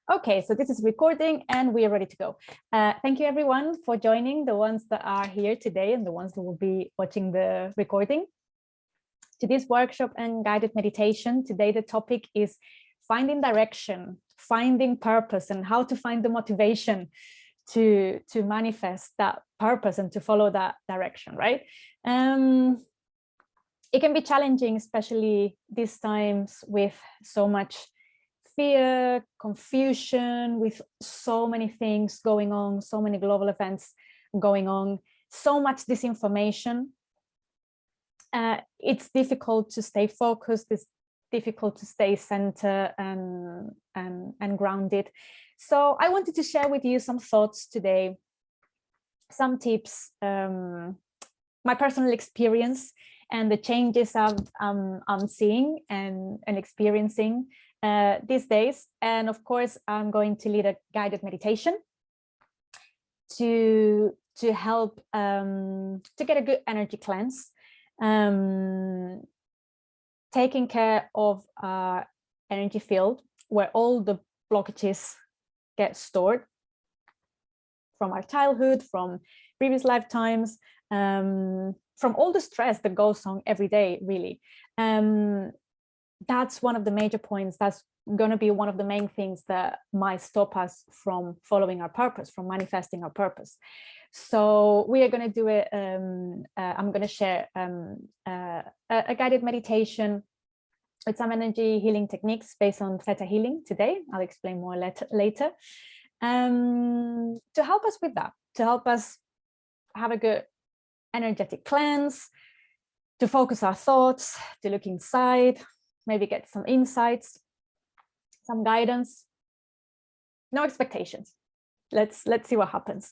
Okay, so this is recording and we are ready to go. Thank you everyone for joining, the ones that are here today and the ones that will be watching the recording. To this workshop and guided meditation, today the topic is finding direction, finding purpose, and how to find the motivation to manifest that purpose and to follow that direction, right? It can be challenging, especially these times with so much fear, confusion, with so many things going on, so many global events going on, so much disinformation. It's difficult to stay focused, it's difficult to stay centered and grounded. So I wanted to share with you some thoughts today, some tips, my personal experience and the changes I'm seeing and experiencing these days. And of course, I'm going to lead a guided meditation to help to get a good energy cleanse, taking care of our energy field where all the blockages get stored from our childhood, from previous lifetimes, from all the stress that goes on every day, really. That's one of the major points. That's going to be one of the main things that might stop us from following our purpose, from manifesting our purpose. So we are going to do it. I'm going to share a guided meditation with some energy healing techniques based on Theta Healing today. I'll explain more later. To help us with that, to help us have a good energetic cleanse, to focus our thoughts, to look inside, maybe get some insights, some guidance. No expectations. Let's see what happens.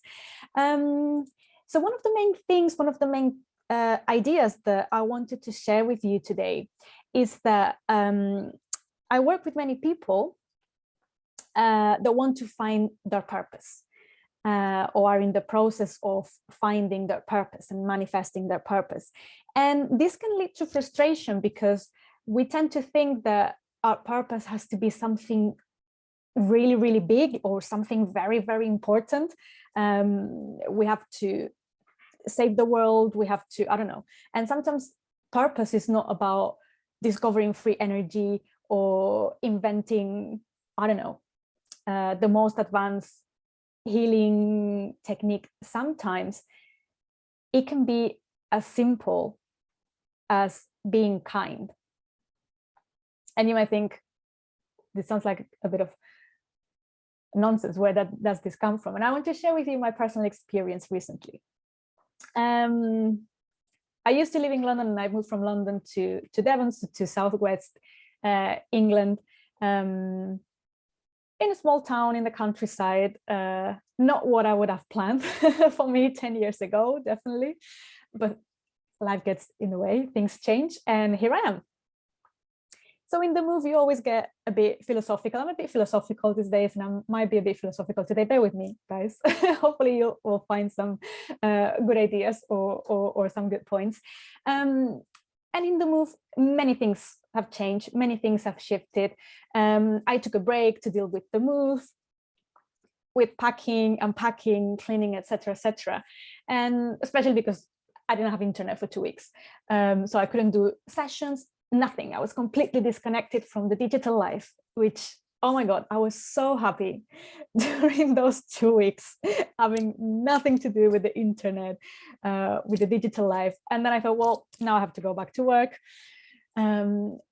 So one of the main things, one of the main ideas that I wanted to share with you today is that I work with many people that want to find their purpose, or are in the process of finding their purpose and manifesting their purpose. And this can lead to frustration because we tend to think that our purpose has to be something really, really big or something very, very important. We have to save the world, we have to, I don't know. And sometimes purpose is not about discovering free energy or inventing, I don't know, the most advanced healing technique. Sometimes it can be as simple as being kind. And you might think, this sounds like a bit of nonsense. Where does this come from? And I want to share with you my personal experience recently. I used to live in London, and I moved from London to Devon, to southwest England, in a small town in the countryside. Not what I would have planned for me 10 years ago, definitely. But life gets in the way, things change, and here I am. So in the move, you always get a bit philosophical. I'm a bit philosophical these days, and I might be a bit philosophical today. Bear with me, guys. Hopefully you will find some good ideas or some good points. And in the move, many things have changed. Many things have shifted. I took a break to deal with the move, with packing, unpacking, cleaning, etc., etc. And especially because I didn't have internet for 2 weeks. So I couldn't do sessions. Nothing. I was completely disconnected from the digital life, which, oh my God, I was so happy during those 2 weeks, having nothing to do with the internet, with the digital life. And then I thought, well, now I have to go back to work.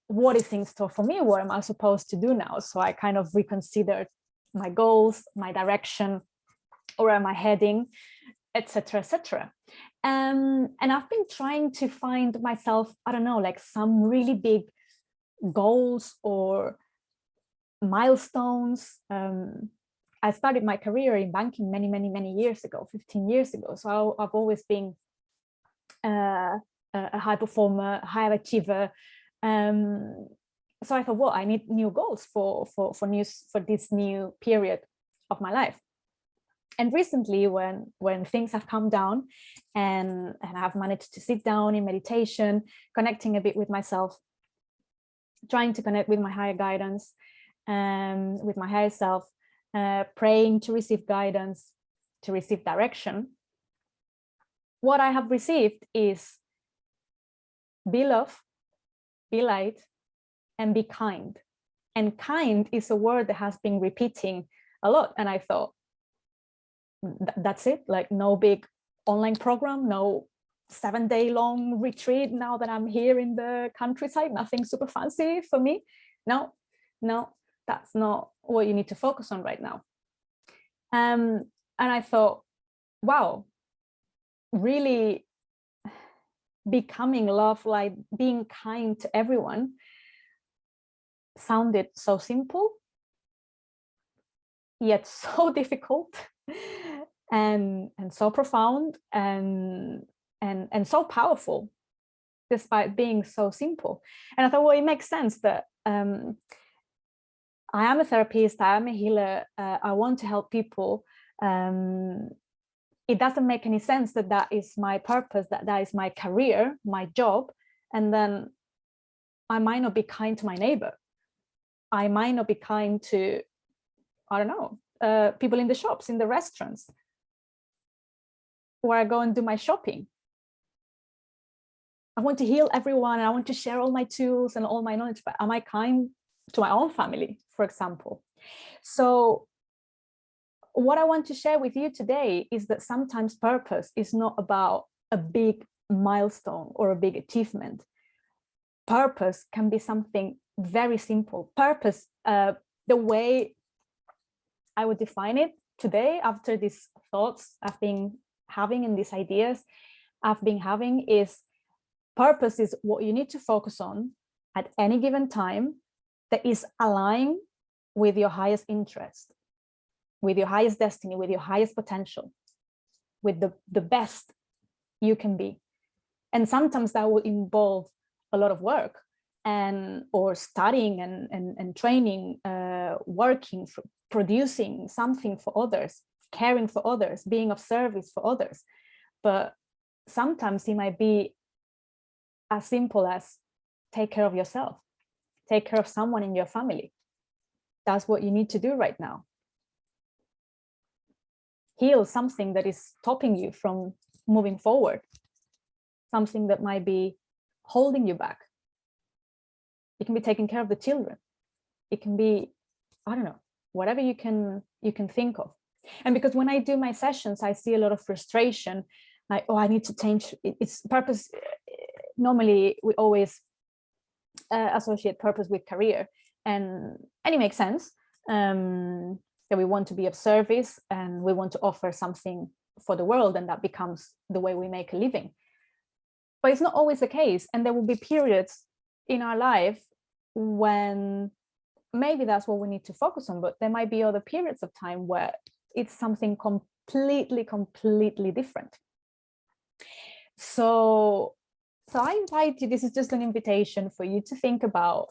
What is in store for me? What am I supposed to do now? So I kind of reconsidered my goals, my direction, or am I heading, etc., etc. And I've been trying to find myself, I don't know, like some really big goals or milestones. I started my career in banking many years ago, 15 years ago. So I've always been a high performer, high achiever. So I thought, well, I need new goals for this new period of my life. And recently, when things have calmed down and I've managed to sit down in meditation, connecting a bit with myself, trying to connect with my higher guidance, with my higher self, praying to receive guidance, to receive direction, what I have received is be love, be light, and be kind. And kind is a word that has been repeating a lot. And I thought, that's it, like no big online program, no 7-day-long retreat now that I'm here in the countryside, nothing super fancy for me. No, that's not what you need to focus on right now. And I thought, wow, really becoming love, like being kind to everyone, sounded so simple, yet so difficult, and so profound, and so powerful, despite being so simple. And I thought, well, it makes sense that I am a therapist, I am a healer, I want to help people. It doesn't make any sense that that is my purpose, that is my career, my job, and then I might not be kind to my neighbor. I might not be kind to, I don't know, people in the shops, in the restaurants, where I go and do my shopping. I want to heal everyone, and I want to share all my tools and all my knowledge, but am I kind to my own family, for example? So what I want to share with you today is that sometimes purpose is not about a big milestone or a big achievement. Purpose can be something very simple. Purpose, the way I would define it today, after these thoughts I've been having and these ideas I've been having, is purpose is what you need to focus on at any given time that is aligned with your highest interest, with your highest destiny, with your highest potential, with the best you can be. And sometimes that will involve a lot of work, or studying and training, working, producing something for others, caring for others, being of service for others. But sometimes it might be as simple as take care of yourself, take care of someone in your family. That's what you need to do right now. Heal something that is stopping you from moving forward, something that might be holding you back. It can be taking care of the children. It can be, I don't know, whatever you can think of. And because when I do my sessions, I see a lot of frustration, like, oh, I need to change. It's purpose. Normally, we always associate purpose with career, and it makes sense. That we want to be of service and we want to offer something for the world, and that becomes the way we make a living. But it's not always the case, and there will be periods in our life when maybe that's what we need to focus on, but there might be other periods of time where it's something completely different. So I invite you, this is just an invitation for you to think about,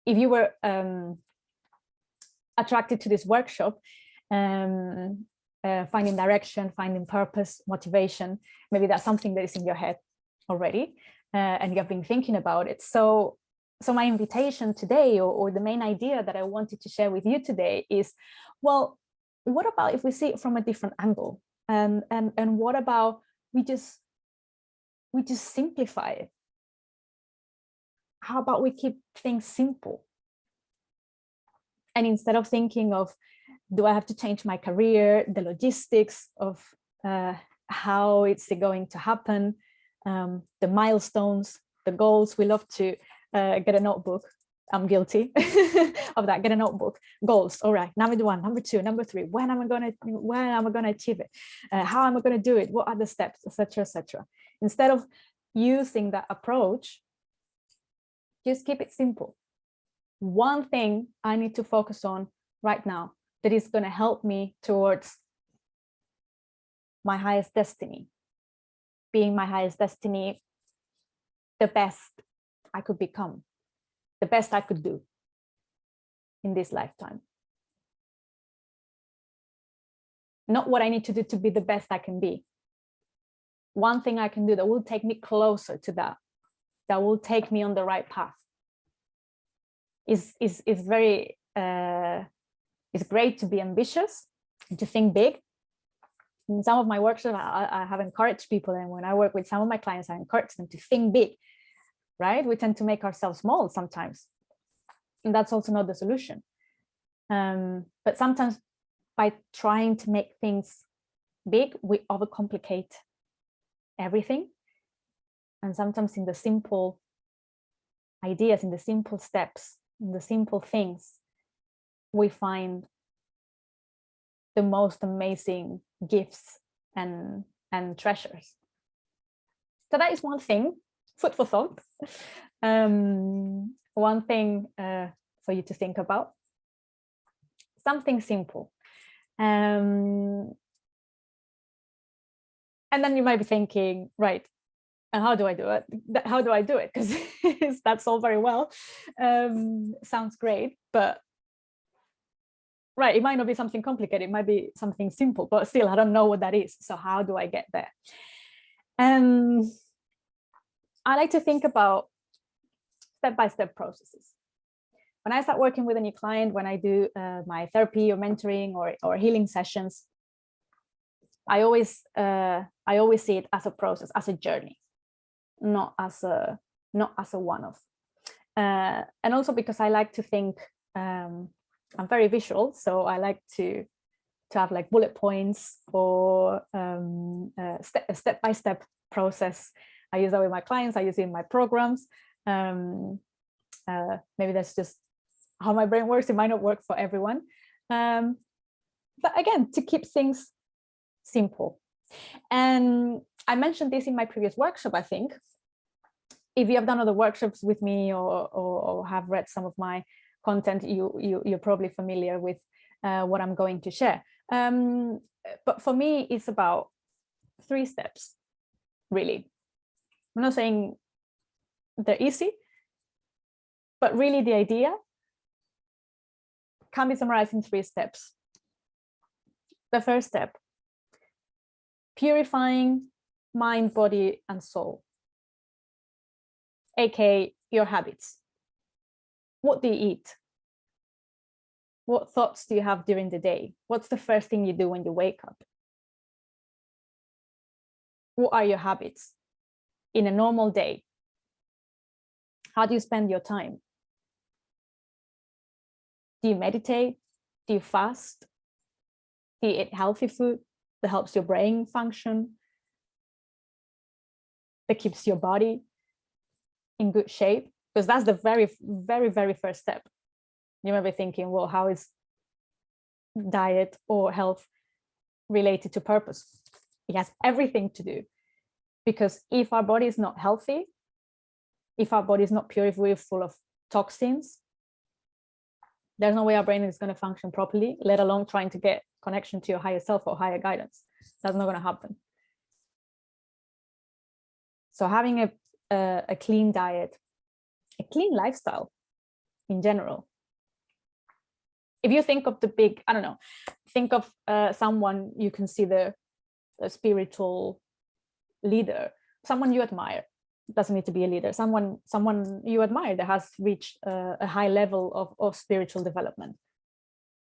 if you were attracted to this workshop, finding direction, finding purpose, motivation, maybe that's something that is in your head already, and you have been thinking about it. So my invitation today, or the main idea that I wanted to share with you today is, well, what about if we see it from a different angle? And what about we just simplify it? How about we keep things simple? And instead of thinking of, do I have to change my career, the logistics of how it's going to happen, the milestones, the goals, we love to get a notebook. I'm guilty of that. Get a notebook. Goals. All right. Number 1, number 2, number 3. When am I going to achieve it? How am I going to do it? What are the steps, etc., etc. Instead of using that approach, just keep it simple. One thing I need to focus on right now that is going to help me towards my highest destiny, being my highest destiny, the best I could become, the best I could do in this lifetime. Not what I need to do to be the best I can be. One thing I can do that will take me closer to that will take me on the right path. Is very It's great to be ambitious and to think big. In some of my workshops, I have encouraged people, and when I work with some of my clients, I encourage them to think big, right? We tend to make ourselves small sometimes, and that's also not the solution. But sometimes by trying to make things big, we overcomplicate everything. And sometimes in the simple ideas, in the simple steps, in the simple things, we find the most amazing gifts and treasures. So that is one thing, food for thought. One thing for you to think about. Something simple. And then you might be thinking, right, and how do I do it? How do I do it? Because that's all very well. Sounds great, but right, it might not be something complicated. It might be something simple, but still, I don't know what that is. So how do I get there? I like to think about step-by-step processes. When I start working with a new client, when I do my therapy or mentoring or healing sessions, I always see it as a process, as a journey, not as a one-off. And also because I like to think, I'm very visual, so I like to have like bullet points or a step-by-step process. I use that with my clients. I use it in my programs. Maybe that's just how my brain works. It might not work for everyone. But again, to keep things simple. And I mentioned this in my previous workshop, I think. If you have done other workshops with me or have read some of my content, you're probably familiar with what I'm going to share. But for me, it's about 3 steps, really. I'm not saying they're easy, but really the idea can be summarized in 3 steps. The first step, purifying mind, body, and soul, aka your habits. What do you eat? What thoughts do you have during the day? What's the first thing you do when you wake up? What are your habits in a normal day? How do you spend your time? Do you meditate? Do you fast? Do you eat healthy food that helps your brain function, that keeps your body in good shape? Because that's the very, very, very first step. You might be thinking, well, how is diet or health related to purpose? It has everything to do. Because if our body is not healthy, if our body is not pure, if we're full of toxins, there's no way our brain is going to function properly, let alone trying to get connection to your higher self or higher guidance. That's not going to happen. So having a clean diet, a clean lifestyle in general. If you think of the big, I don't know, think of someone you consider a spiritual leader, someone you admire. It doesn't need to be a leader, someone you admire that has reached a high level of spiritual development.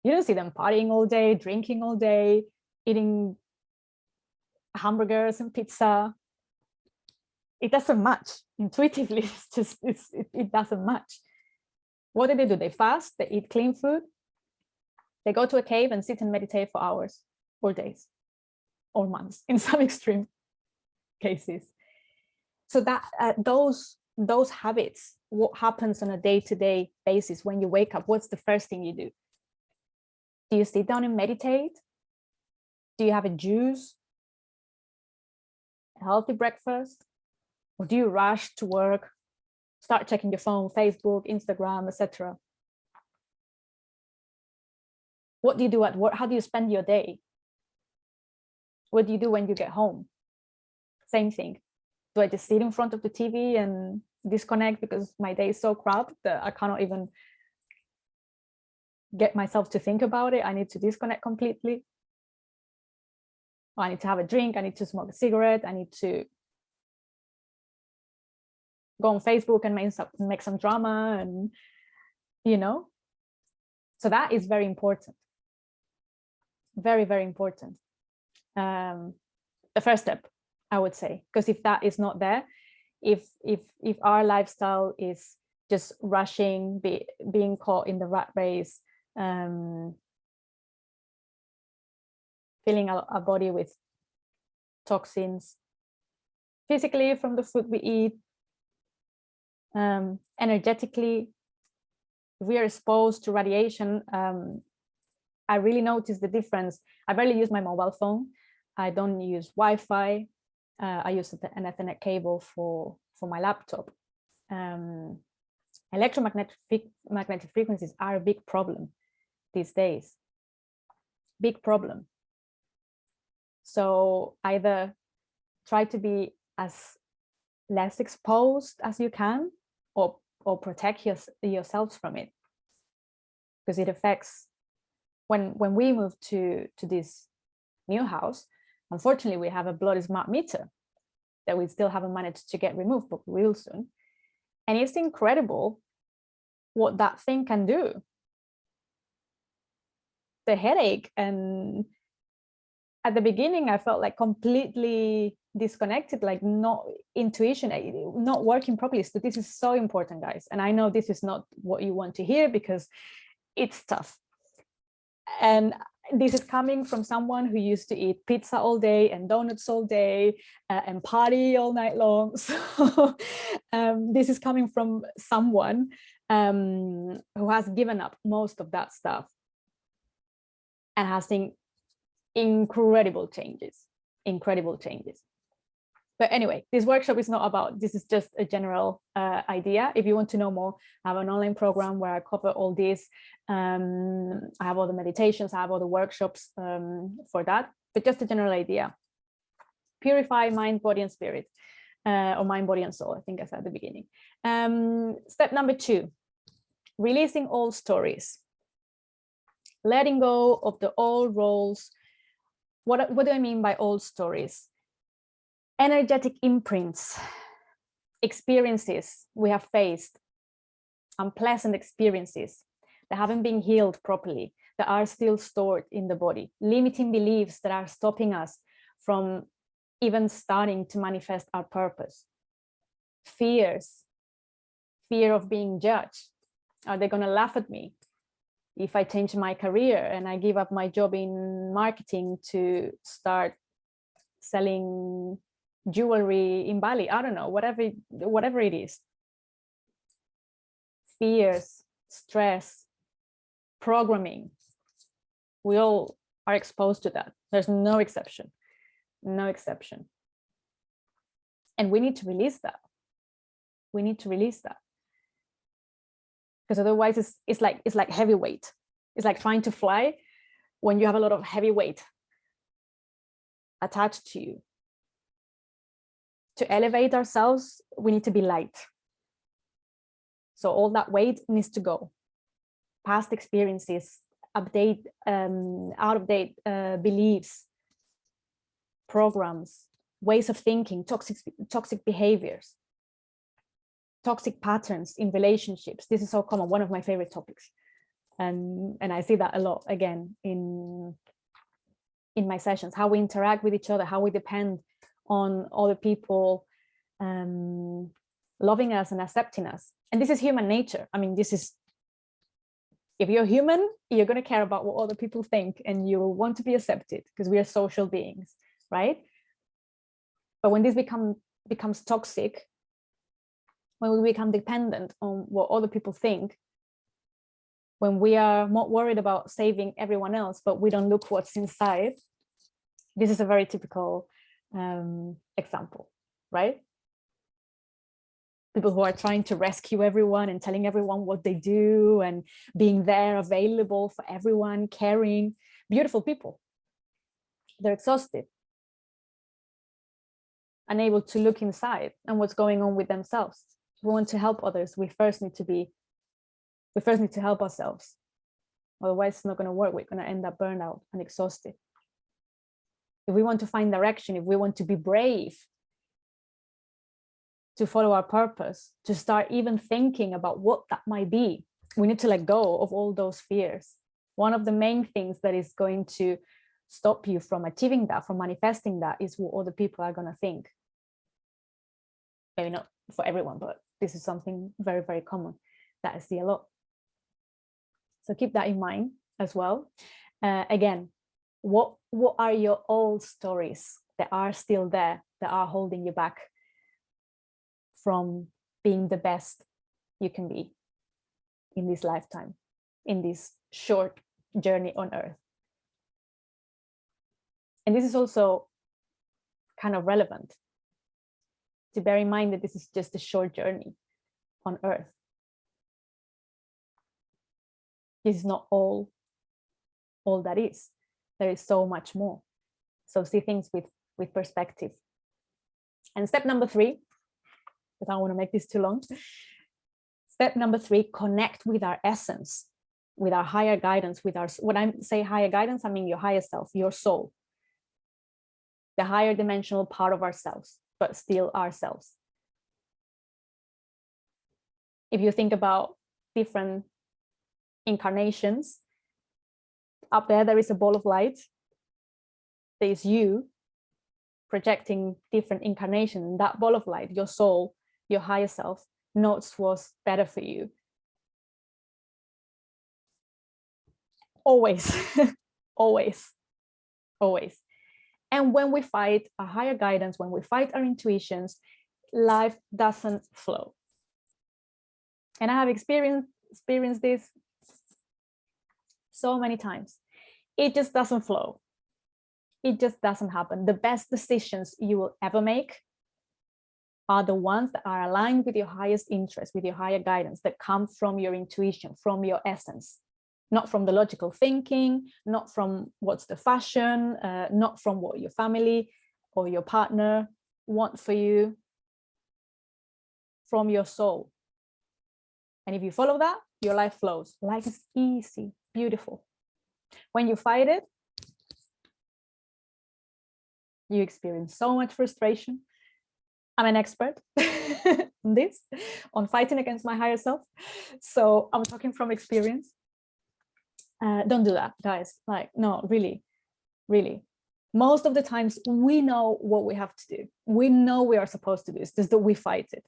You don't see them partying all day, drinking all day, eating hamburgers and pizza. It doesn't match intuitively. It doesn't match. What do? They fast, they eat clean food, they go to a cave and sit and meditate for hours or days or months in some extreme cases. So that those habits, what happens on a day-to-day basis when you wake up? What's the first thing you do? Do you sit down and meditate? Do you have a juice, a healthy breakfast? Or do you rush to work, start checking your phone, Facebook, Instagram, etc.? What do you do at work? How do you spend your day? What do you do when you get home? Same thing. Do I just sit in front of the TV and disconnect because my day is so crap that I cannot even get myself to think about it? I need to disconnect completely. I need to have a drink. I need to smoke a cigarette. I need to go on Facebook and make some drama, and so that is very important. Very, very important. The first step, I would say, because if that is not there, if our lifestyle is just rushing, being caught in the rat race, filling our body with toxins, physically from the food we eat, energetically, if we are exposed to radiation, I really notice the difference. I barely use my mobile phone. I don't use Wi-Fi. I use an Ethernet cable for my laptop. Electromagnetic frequencies are a big problem these days. Big problem. So either try to be as less exposed as you can, or protect yourselves from it, because it affects. When we moved to this new house, unfortunately, we have a bloody smart meter that we still haven't managed to get removed, but we will soon. And it's incredible what that thing can do. The headache, and at the beginning, I felt like completely disconnected, like not intuition, not working properly. So this is so important, guys. And I know this is not what you want to hear because it's tough. And this is coming from someone who used to eat pizza all day and donuts all day and party all night long. So this is coming from someone who has given up most of that stuff and has seen incredible changes. But anyway, this workshop is not about, this is just a general idea. If you want to know more, I have an online program where I cover all this. I have all the meditations, I have all the workshops for that, but just a general idea. Purify mind, body, and spirit, or mind, body, and soul, I think I said at the beginning. Step number 2, releasing old stories. Letting go of the old roles. What do I mean by old stories? Energetic imprints, experiences we have faced, unpleasant experiences that haven't been healed properly, that are still stored in the body, limiting beliefs that are stopping us from even starting to manifest our purpose. Fears, fear of being judged. Are they going to laugh at me if I change my career and I give up my job in marketing to start selling jewelry in Bali? I don't know, whatever it is. Fears, stress, programming. We all are exposed to that. There's no exception. No exception. And we need to release that. We need to release that. Because otherwise it's like heavy weight. It's like trying to fly when you have a lot of heavy weight attached to you. To elevate ourselves, we need to be light. So all that weight needs to go. Past experiences, out of date beliefs, programs, ways of thinking, toxic behaviors, toxic patterns in relationships. This is so common, one of my favorite topics. And I see that a lot again in my sessions, how we interact with each other, how we depend on other people loving us and accepting us. And this is human nature. I mean, this is, if you're human, you're going to care about what other people think, and you will want to be accepted because we are social beings, right? But when this becomes toxic, when we become dependent on what other people think, when we are more worried about saving everyone else, but we don't look what's inside, this is a very typical example, right? People who are trying to rescue everyone and telling everyone what they do and being there, available for everyone, caring, beautiful people. They're exhausted, unable to look inside and what's going on with themselves. If we want to help others, we first need to help ourselves. Otherwise, it's not going to work. We're going to end up burned out and exhausted. If we want to find direction, if we want to be brave, to follow our purpose, to start even thinking about what that might be, we need to let go of all those fears. One of the main things that is going to stop you from achieving that, from manifesting that, is what other people are going to think. Maybe not for everyone, but this is something very, very common that I see a lot. So keep that in mind as well. Again, what are your old stories that are still there, that are holding you back from being the best you can be in this lifetime, in this short journey on earth? And this is also kind of relevant to bear in mind that this is just a short journey on earth. This is not all that is. There is so much more. So see things with perspective. And step number 3, because I don't want to make this too long. Step number 3, connect with our essence, with our higher guidance, with our, when I say higher guidance, I mean your higher self, your soul, the higher dimensional part of ourselves, but still ourselves. If you think about different incarnations, up there is a ball of light. There is you projecting different incarnations. That ball of light, your soul, your higher self, knows what's better for you. Always, always, always. And when we fight our higher guidance, when we fight our intuitions, life doesn't flow. And I have experienced this so many times. It just doesn't flow. It just doesn't happen. The best decisions you will ever make are the ones that are aligned with your highest interest, with your higher guidance, that come from your intuition, from your essence, not from the logical thinking, not from what's the fashion, not from what your family or your partner want for you, from your soul. And if you follow that, your life flows. Life is easy, beautiful. When you fight it, you experience so much frustration. I'm an expert on this, on fighting against my higher self. So I'm talking from experience. Don't do that, guys. Like, no, really, really. Most of the times we know what we have to do. We know we are supposed to do. It's just that we fight it.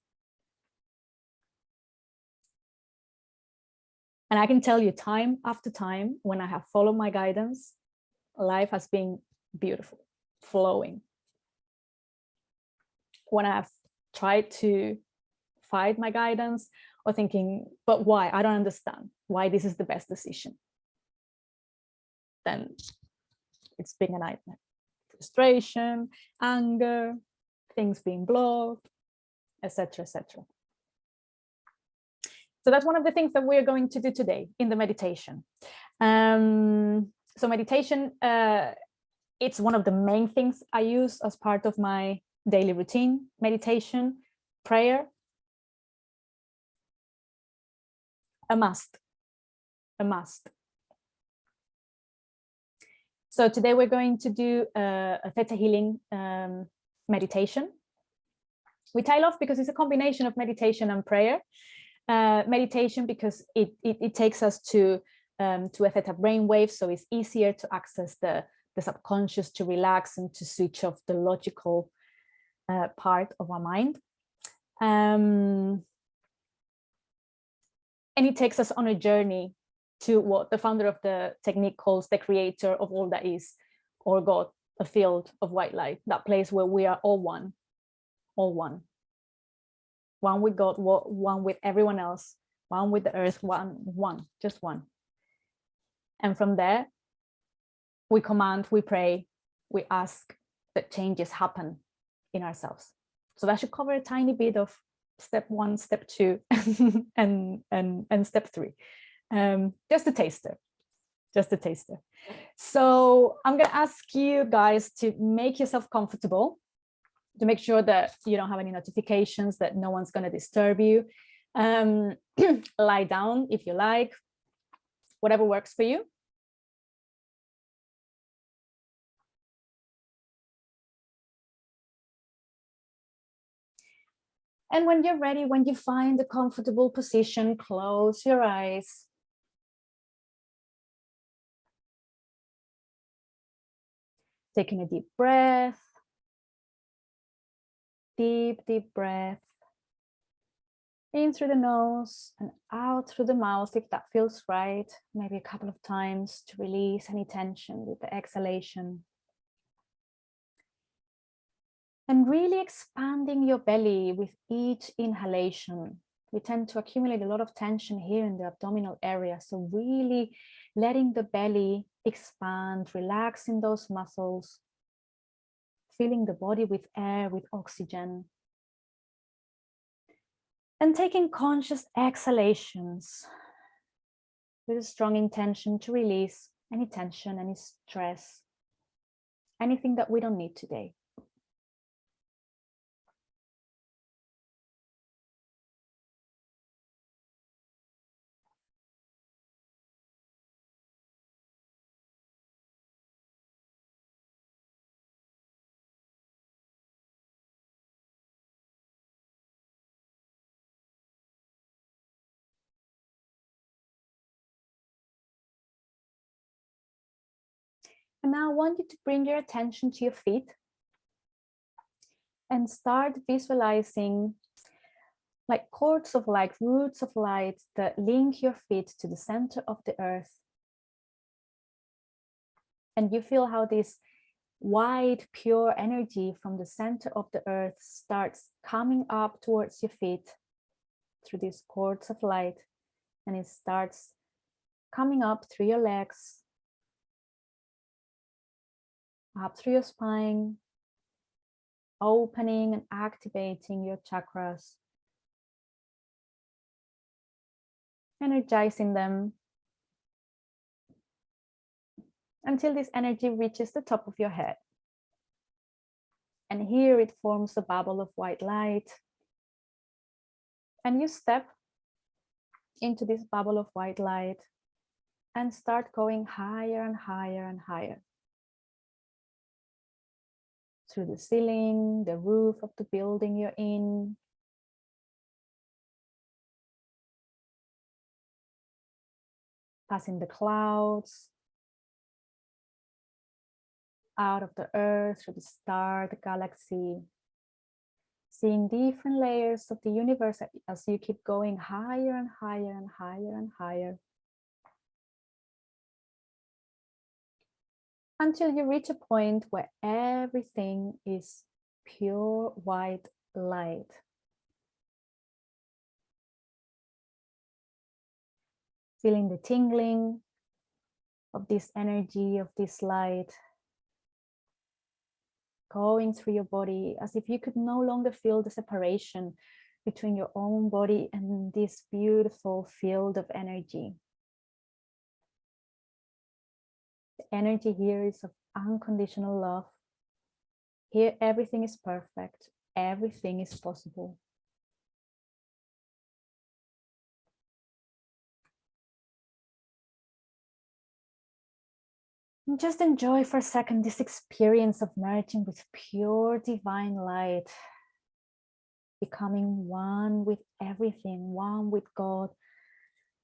And I can tell you time after time, when I have followed my guidance, life has been beautiful, flowing. When I have tried to fight my guidance or thinking, but why? I don't understand why this is the best decision. Then it's been a nightmare. Frustration, anger, things being blocked, etc., etc. So that's one of the things that we're going to do today in the meditation. So meditation, it's one of the main things I use as part of my daily routine. Meditation, prayer, a must, a must. So today we're going to do a Theta Healing meditation. We tail off because it's a combination of meditation and prayer. Meditation because it takes us to a theta brainwave, so it's easier to access the subconscious, to relax and to switch off the logical part of our mind. And it takes us on a journey to what the founder of the technique calls the creator of all that is, or God, a field of white light, that place where we are all one, all one. One with God, one with everyone else, one with the earth, one, just one. And from there, we command, we pray, we ask that changes happen in ourselves. So that should cover a tiny bit of step 1, step 2, and step 3. Just a taster, just a taster. So I'm going to ask you guys to make yourself comfortable, to make sure that you don't have any notifications, that no one's going to disturb you. Lie down if you like, whatever works for you. And when you're ready, when you find a comfortable position, close your eyes. Taking a deep breath. Deep, deep breath. In through the nose and out through the mouth if that feels right. Maybe a couple of times to release any tension with the exhalation. And really expanding your belly with each inhalation. We tend to accumulate a lot of tension here in the abdominal area. So really letting the belly expand, relaxing those muscles, filling the body with air, with oxygen. And taking conscious exhalations with a strong intention to release any tension, any stress, anything that we don't need today. And now I want you to bring your attention to your feet and start visualizing like cords of light, roots of light that link your feet to the center of the earth. And you feel how this wide, pure energy from the center of the earth starts coming up towards your feet through these cords of light. And it starts coming up through your legs, up through your spine, opening and activating your chakras, energizing them until this energy reaches the top of your head. And here it forms a bubble of white light. And you step into this bubble of white light and start going higher and higher and higher. Through the ceiling, the roof of the building you're in. Passing the clouds. Out of the earth, through the star, the galaxy. Seeing different layers of the universe as you keep going higher and higher and higher and higher. Until you reach a point where everything is pure white light. Feeling the tingling of this energy, of this light, going through your body as if you could no longer feel the separation between your own body and this beautiful field of energy. The energy here is of unconditional love. Here everything is perfect, everything is possible. And just enjoy for a second this experience of merging with pure divine light, becoming one with everything, one with God,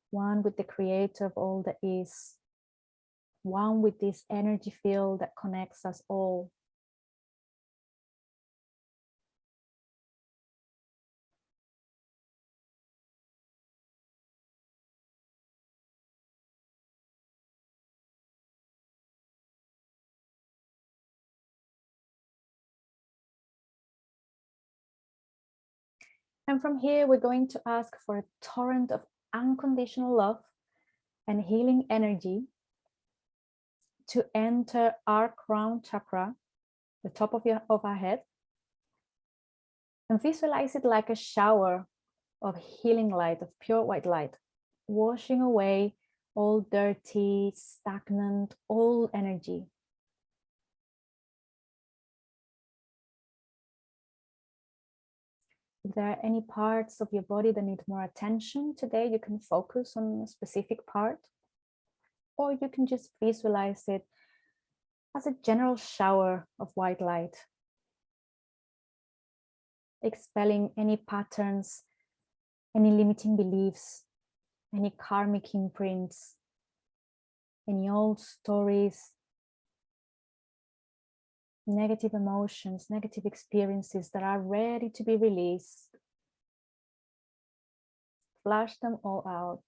one with the creator of all that is, one with this energy field that connects us all. And from here, we're going to ask for a torrent of unconditional love and healing energy to enter our crown chakra, the top of our head, and visualize it like a shower of healing light, of pure white light, washing away all dirty, stagnant, old energy. If there are any parts of your body that need more attention today, you can focus on a specific part, or you can just visualize it as a general shower of white light, expelling any patterns, any limiting beliefs, any karmic imprints, any old stories, negative emotions, negative experiences that are ready to be released. Flush them all out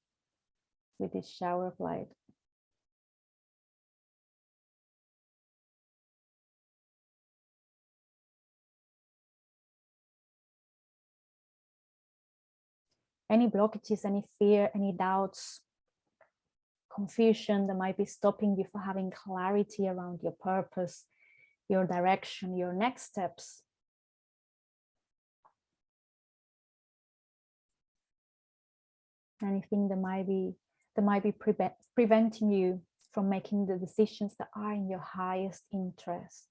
with this shower of light. Any blockages, any fear, any doubts, confusion that might be stopping you from having clarity around your purpose, your direction, your next steps. Anything that might be preventing you from making the decisions that are in your highest interest.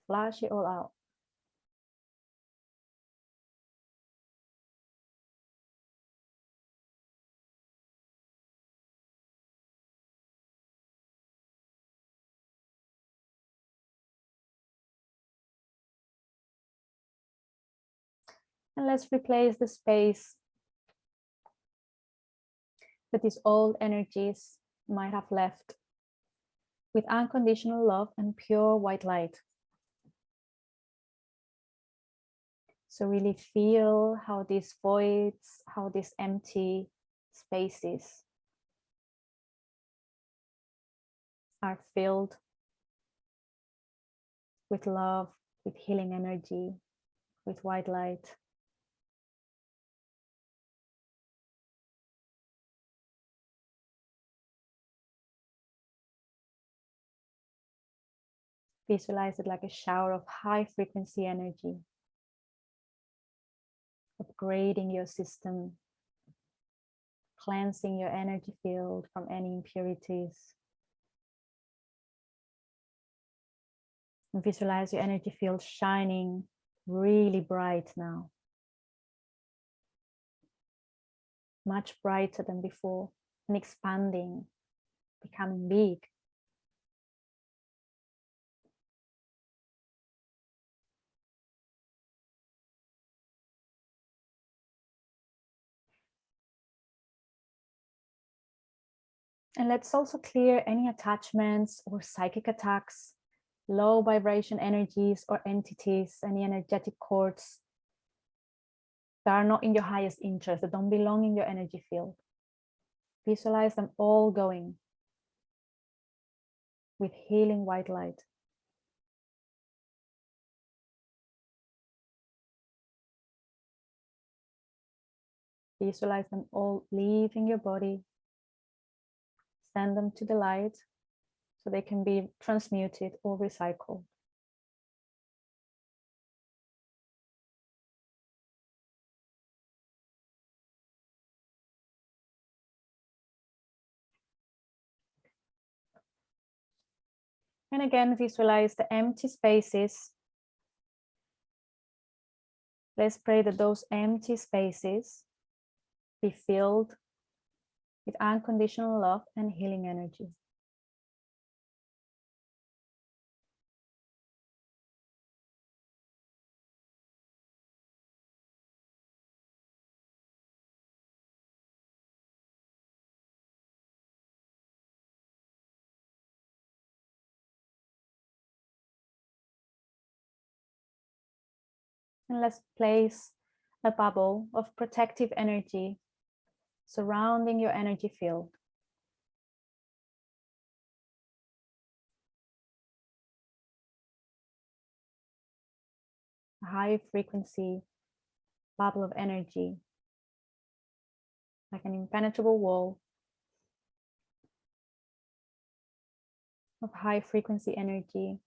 Flush it all out. And let's replace the space that these old energies might have left with unconditional love and pure white light. So really feel how these voids, how these empty spaces are filled with love, with healing energy, with white light. Visualize it like a shower of high frequency energy, upgrading your system, cleansing your energy field from any impurities. And visualize your energy field shining really bright now. Much brighter than before, and expanding, becoming big. And let's also clear any attachments or psychic attacks, low vibration energies or entities, any energetic cords that are not in your highest interest, that don't belong in your energy field. Visualize them all going with healing white light. Visualize them all leaving your body. Send them to the light so they can be transmuted or recycled. And again, visualize the empty spaces. Let's pray that those empty spaces be filled with unconditional love and healing energy. And let's place a bubble of protective energy surrounding your energy field. A high frequency bubble of energy, like an impenetrable wall of high frequency energy,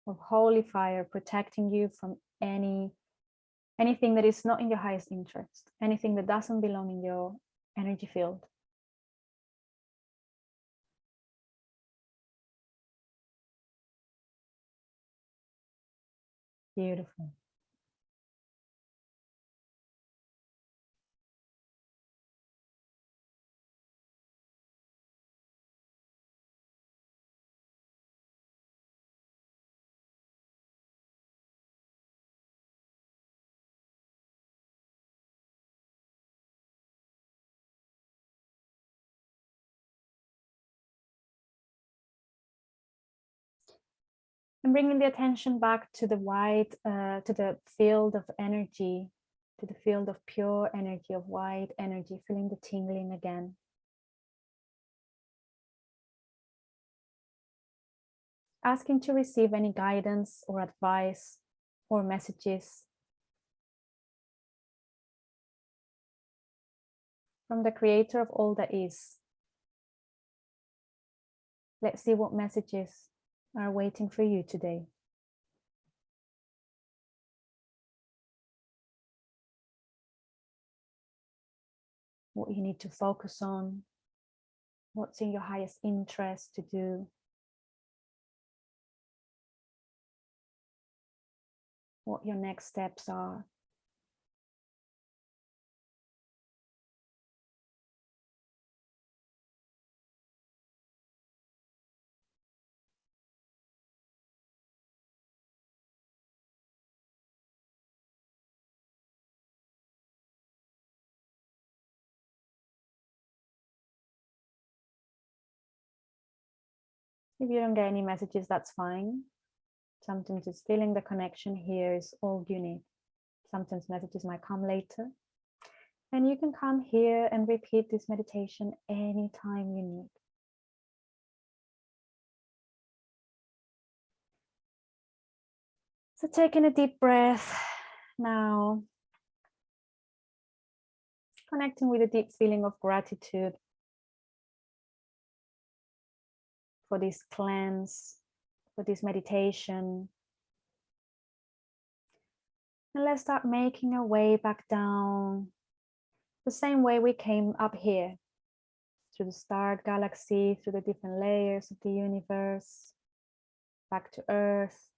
of holy fire, protecting you from anything that is not in your highest interest, anything that doesn't belong in your energy field. Beautiful. And bringing the attention back to the wide, to the field of energy, to the field of pure energy, of white energy, feeling the tingling again. Asking to receive any guidance or advice or messages from the creator of all that is. Let's see what messages are waiting for you today. What you need to focus on, what's in your highest interest to do. What your next steps are. If you don't get any messages, that's fine. Sometimes just feeling the connection here is all you need. Sometimes messages might come later. And you can come here and repeat this meditation anytime you need. So taking a deep breath now. Connecting with a deep feeling of gratitude for this cleanse, for this meditation. And let's start making our way back down the same way we came up here, through the star galaxy, through the different layers of the universe, back to Earth,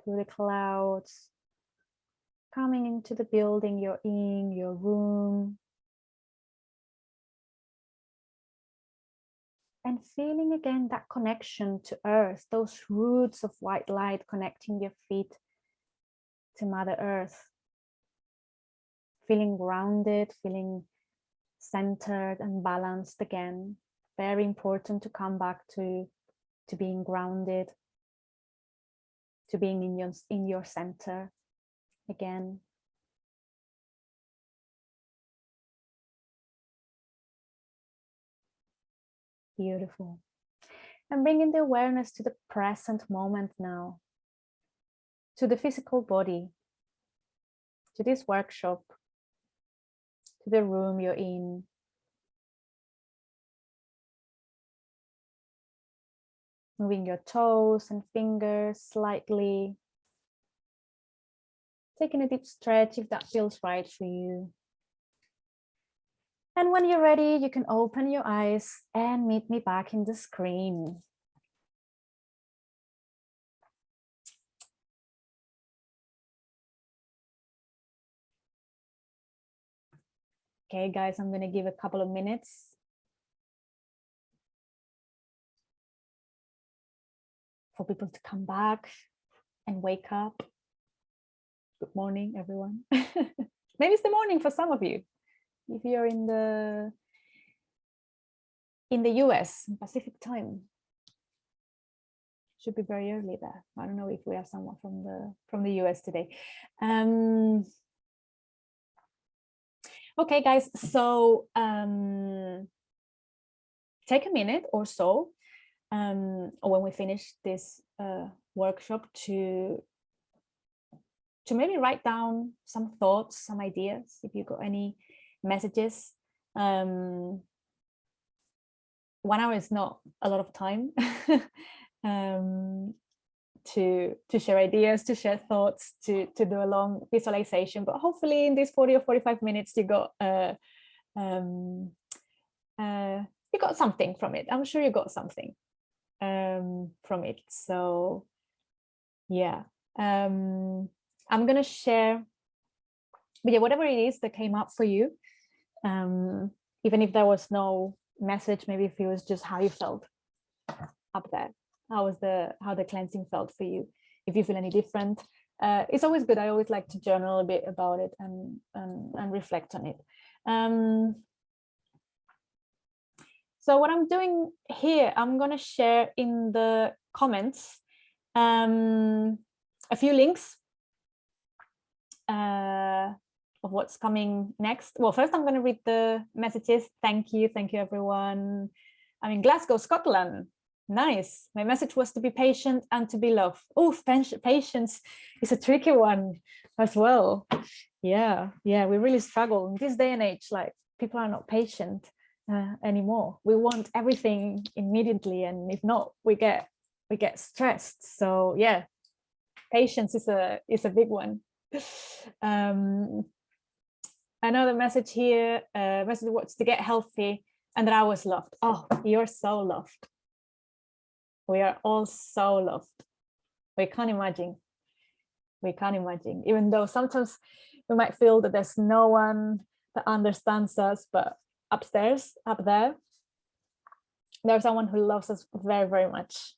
through the clouds, coming into the building you're in, your room, and feeling again that connection to Earth, those roots of white light connecting your feet to Mother Earth. Feeling grounded, feeling centered and balanced again. Very important to come back to being grounded, to being in your center again. Beautiful. And bringing the awareness to the present moment now, to the physical body, to this workshop, to the room you're in. Moving your toes and fingers slightly. Taking a deep stretch if that feels right for you. And when you're ready, you can open your eyes and meet me back in the screen. Okay, guys, I'm going to give a couple of minutes for people to come back and wake up. Good morning, everyone. Maybe it's the morning for some of you. If you're in the US, Pacific time, should be very early there. I don't know if we have someone from the US today. Okay, guys, so take a minute or so when we finish this workshop to maybe write down some thoughts, some ideas, if you got any messages. 1 hour is not a lot of time to share ideas, to share thoughts, to do a long visualization, but hopefully in these 40 or 45 minutes you got something from it. I'm sure you got something from it. So yeah, I'm gonna share, but yeah, whatever it is that came up for you, even if there was no message, maybe if it was just how you felt up there, how the cleansing felt for you. If you feel any different, it's always good. I always like to journal a bit about it and reflect on it. So what I'm doing here, I'm going to share in the comments, a few links of what's coming next. Well, first I'm going to read the messages. Thank you everyone. I'm in Glasgow, Scotland. Nice. My message was to be patient and to be loved. Oh, patience is a tricky one as well. Yeah, we really struggle in this day and age. Like, people are not patient anymore. We want everything immediately, and if not, we get stressed. So yeah, patience is a big one. Another message here, message was to get healthy and that I was loved. Oh, you're so loved. We are all so loved. We can't imagine. Even though sometimes we might feel that there's no one that understands us, but up there, there's someone who loves us very, very much.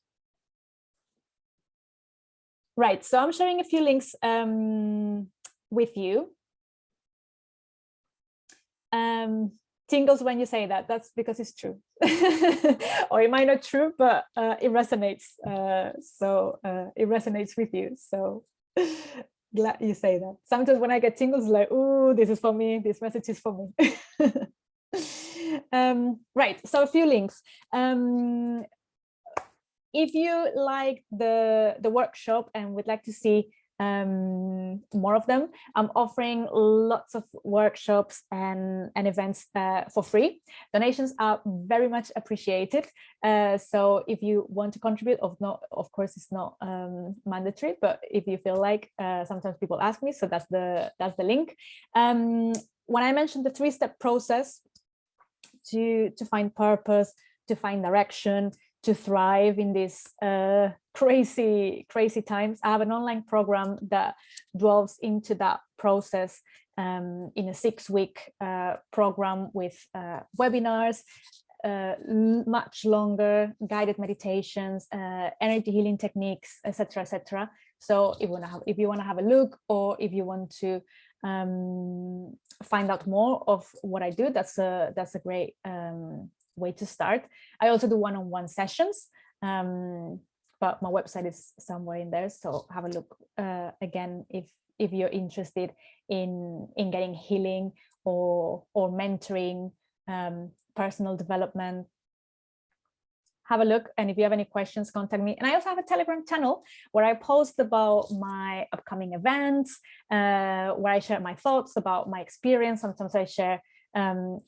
Right, so I'm sharing a few links with you. Tingles when you say that. That's because it's true. Or it might not true, but it resonates. It resonates with you. So glad you say that. Sometimes when I get tingles, like, oh, this is for me. This message is for me. Right, so a few links. If you like the workshop and would like to see more of them, I'm offering lots of workshops and events for free. Donations are very much appreciated. So if you want to contribute, of course it's not mandatory, but if you feel like, sometimes people ask me, so that's the link. When I mentioned the 3-step process to find purpose, to find direction, to thrive in these crazy times, I have an online program that delves into that process in a 6-week program with webinars, much longer, guided meditations, energy healing techniques, etc., etc. So if you want to have a look, or if you want to find out more of what I do, that's a great way to start. I also do one-on-one sessions, but my website is somewhere in there, so have a look again if you're interested in getting healing or mentoring, personal development. Have a look, and if you have any questions, contact me. And I also have a Telegram channel where I post about my upcoming events, where I share my thoughts about my experience. Sometimes I share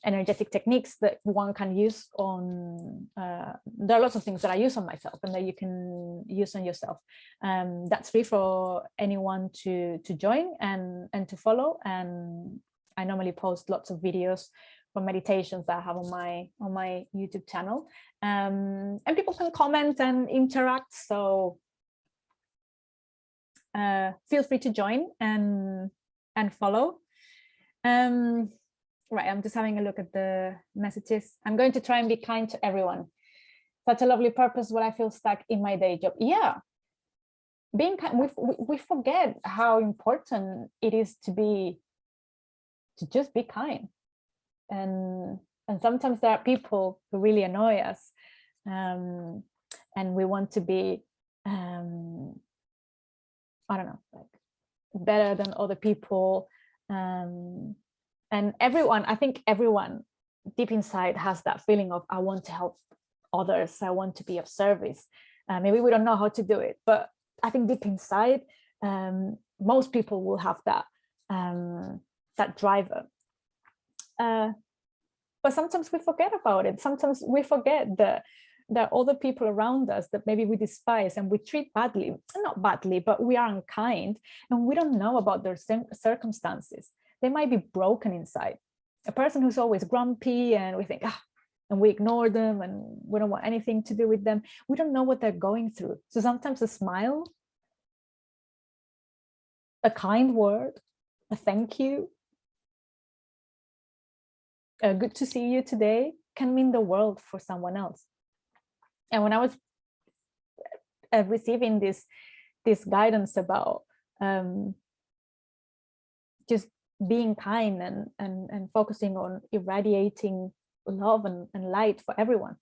energetic techniques that one can use on, there are lots of things that I use on myself and that you can use on yourself. That's free for anyone to join and to follow. And I normally post lots of videos from meditations that I have on my YouTube channel, and people can comment and interact. So feel free to join and follow. Right, I'm just having a look at the messages. I'm going to try and be kind to everyone. Such a lovely purpose when I feel stuck in my day job. Yeah, being kind. We forget how important it is to just be kind. And sometimes there are people who really annoy us, and we want to be, I don't know, like better than other people. And I think everyone deep inside has that feeling of, I want to help others, I want to be of service. Maybe we don't know how to do it, but I think deep inside, most people will have that driver. But sometimes we forget about it. Sometimes we forget that there are other people around us that maybe we despise and we treat badly, not badly, but we are unkind, and we don't know about their circumstances. They might be broken inside. A person who's always grumpy, and we think, and we ignore them and we don't want anything to do with them. We don't know what they're going through. So sometimes a smile, a kind word, a thank you, good to see you today can mean the world for someone else. And when I was receiving this guidance about just being kind and focusing on irradiating love and light for everyone,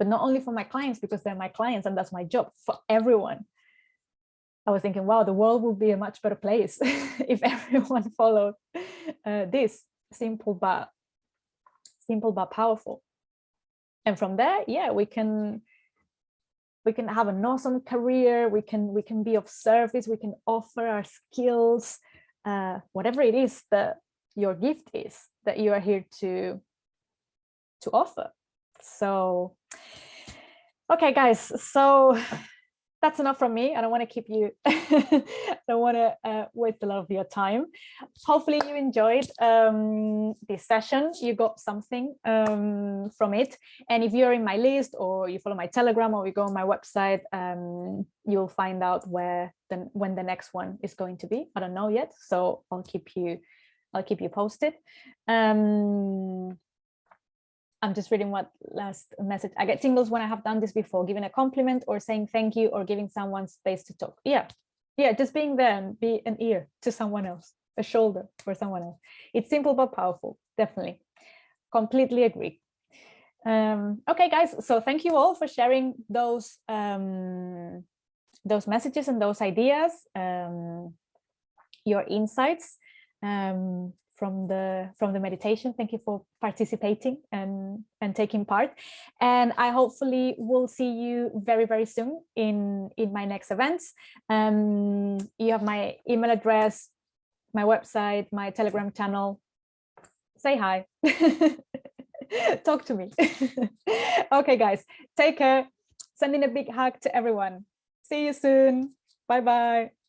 but not only for my clients because they're my clients and that's my job, for everyone. I was thinking, wow, the world would be a much better place if everyone followed this simple but powerful. And from there, yeah, we can have an awesome career. We can be of service. We can offer our skills, whatever it is that your gift is that you are here to offer. So, okay, guys. So that's enough from me. I don't want to keep you. I don't want to waste a lot of your time. Hopefully you enjoyed this session. You got something from it. And if you're in my list or you follow my Telegram or you go on my website, you'll find out when the next one is going to be. I don't know yet, so I'll keep you posted. I'm just reading what last message. I get tingles when I have done this before, giving a compliment or saying thank you or giving someone space to talk. Yeah, just being there and be an ear to someone else, a shoulder for someone else. It's simple but powerful, definitely. Completely agree. Okay, guys, so thank you all for sharing those messages and those ideas, your insights. From the meditation. Thank you for participating and taking part. And I hopefully will see you very, very soon in my next events. You have my email address, my website, my Telegram channel. Say hi. Talk to me. Okay, guys, take care. Sending a big hug to everyone. See you soon. Bye-bye.